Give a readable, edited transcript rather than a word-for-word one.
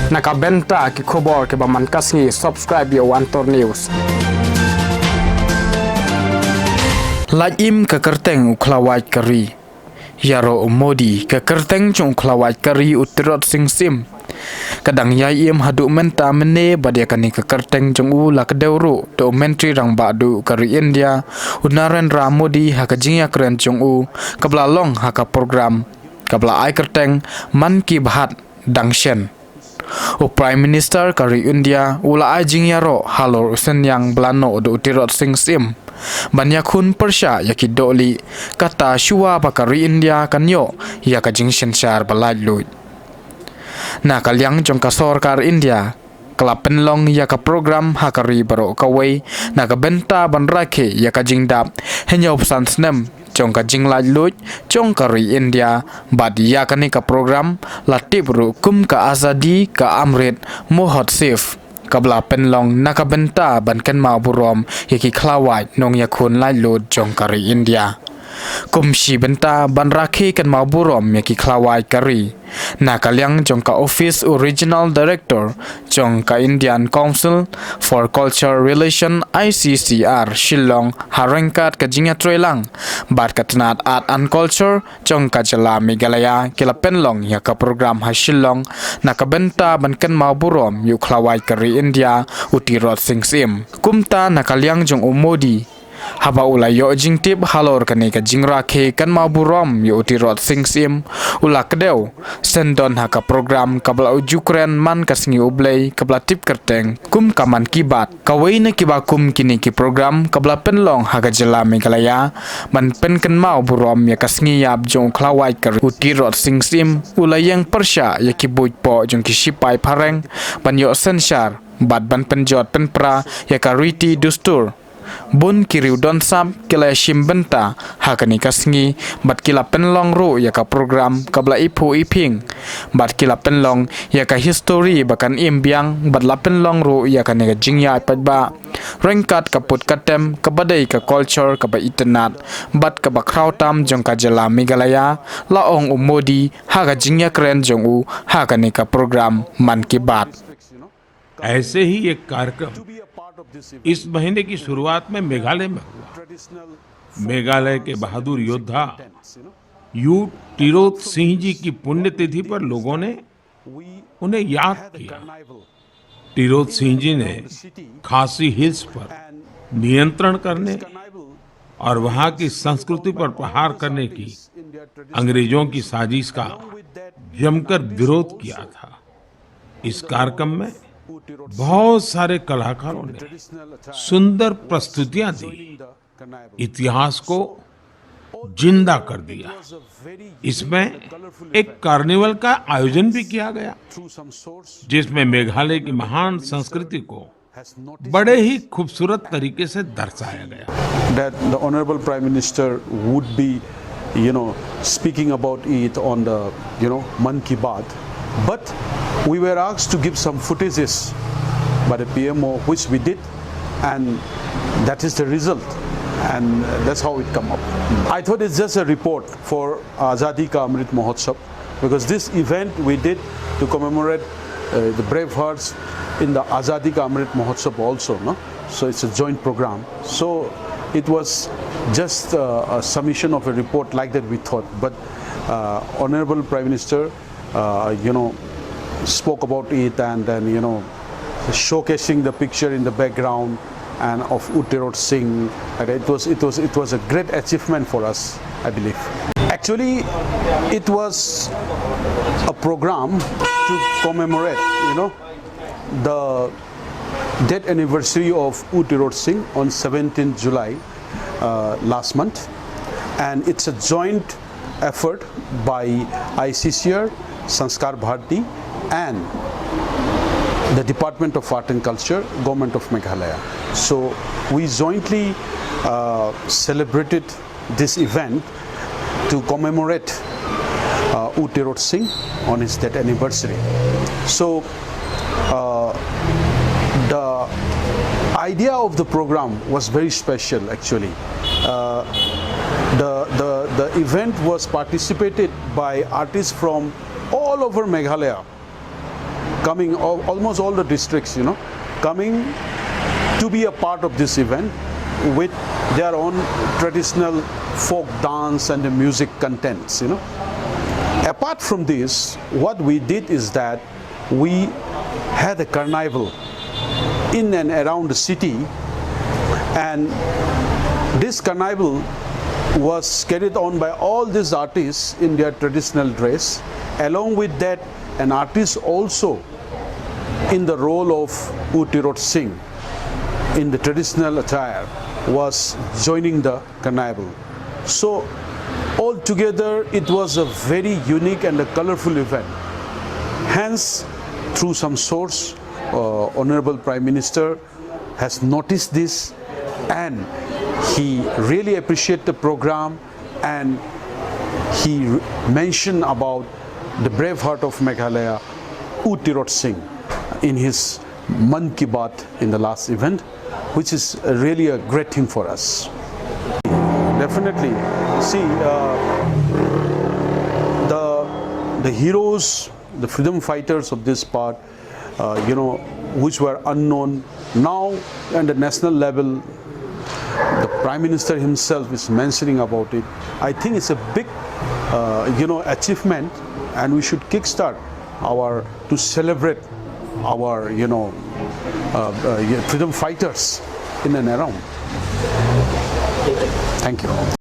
Nakabenta ki khobor ke baman kasngi subscribe yo Antor News. Laim ke kyrteng Khlawait kari. Iaroh Modi ke kyrteng chung Khlawait kari Tirot sim. Kadang yai im hadu menta mene badia kani ke kyrteng chung la kedewru do menteri rang badu kari India Narendra Modi ha kajingya keren chung kabla long ha ka program kabla ai kyrteng man ki bhat dangshen. Prime Minister kari India ula ajing Iaroh halor usen yang blano do Tirot sim. Banyakun persya yaki doli kata shua bakari India kanyo ya kajing shenshar balajlut. Na kalyang jong kasor kar India kelapen long ya ka program hakari baro kawai na ka benta ban rakhe ya kajing dap henya opsan snem jong kajing lajlut jong kari India bad ya kani ka program latip ru kum ka azadi ka amrit mohot sif kabla penlong nakabenta ban ken ma burom yaki Khlawait nong yakun lajlut jong kari India kumshi benta ban rakhi kan ma burom yaki Khlawait kari na kalyang jong ka office original director jong ka Indian Council for Culture Relation ICCR Shillong harengkat ka jingya trelang bat katnat art and culture jong ka jala Meghalaya kila penlong ya ka program ha Shillong na kabenta ban kan ma burom yu Khlawait kari India Tirot sim kumta na kalyang jong Modi haba ula yo jingtip halor kani ka jingra khe kan ma burom yo Tirot sim ula kedeu sendon ha ka program kabla Ukraine man kasngi ublei kabla tip kyrteng kum kaman kibat kawai na kiba kum kini ki program kabla penlong ha ka jela Meghalaya man pen kan ma burom ya kasngi yap jong Khlawait kar Tirot sim ula yang persya ya ki buj po jong ki sipai pareng ban yo senshar bat ban penjot penpra ya ka riti dustur bun kiriu don sam kila shim benta hakani kasngi bat kila penlong ru ya ka program kabla ipu iping bat kila penlong ya ka history bakan imbiang bat la penlong ru ya ka ne jingya padba rengkat kaput katem kabadai ka culture ka ba internet bat ka ba krautam jong ka jala Meghalaya laong Modi ha ka jingya kren jong hakani ka program man ki बात ऐसे ही एक कार्यक्रम इस महीने की शुरुआत में मेघालय में हुआ। मेघालय के बहादुर योद्धा टिरोत सिंह जी की पुण्यतिथि पर लोगों ने उन्हें याद किया। टिरोत सिंह जी ने खासी हिल्स पर नियंत्रण करने और वहां की संस्कृति पर प्रहार करने की अंग्रेजों की साजिश का जमकर विरोध किया था। इस कार्यक्रम में बहुत सारे कलाकारों ने सुंदर प्रस्तुतियां दी, इतिहास को जिंदा कर दिया। इसमें एक कार्निवल का आयोजन भी किया गया जिसमें मेघालय की महान संस्कृति को बड़े ही खूबसूरत तरीके से दर्शाया गया। That the Honorable Prime Minister would be, speaking about it on the, Man Ki Baat, but we were asked to give some footages by the PMO, which we did, and that is the result, and that's how it come up. I thought it's just a report for Azadi Ka Amrit Mahotsav, because this event we did to commemorate the brave hearts in the Azadi Ka Amrit Mahotsav also, no? So it's a joint program. So it was just a summation of a report like that we thought, but Honorable Prime Minister spoke about it, and then showcasing the picture in the background and of Tirot Singh. And it was a great achievement for us, I believe. Actually, it was a program to commemorate, the death anniversary of Tirot Singh on 17th July last month, and it's a joint effort by ICCR, Sanskar Bharti, and the Department of Art and Culture, Government of Meghalaya. So we jointly celebrated this event to commemorate Tirot Singh on his death anniversary. So the idea of the program was very special actually. The event was participated by artists from all over Meghalaya, coming, almost all the districts, coming to be a part of this event with their own traditional folk dance and the music contents, Apart from this, what we did is that we had a carnival in and around the city, and this carnival was carried on by all these artists in their traditional dress. Along with that, an artist also in the role of Tirot Singh in the traditional attire was joining the carnival. So altogether it was a very unique and a colorful event. Hence, through some source, Honorable Prime Minister has noticed this, and he really appreciated the program, and he mentioned about the brave heart of Meghalaya, Tirot Singh, in his Man Ki Baat in the last event, which is really a great thing for us. Definitely, see, the heroes, the freedom fighters of this part, which were unknown, now at the national level, the Prime Minister himself is mentioning about it. I think it's a big, achievement, and we should kickstart to celebrate our, freedom fighters in and around. Thank you.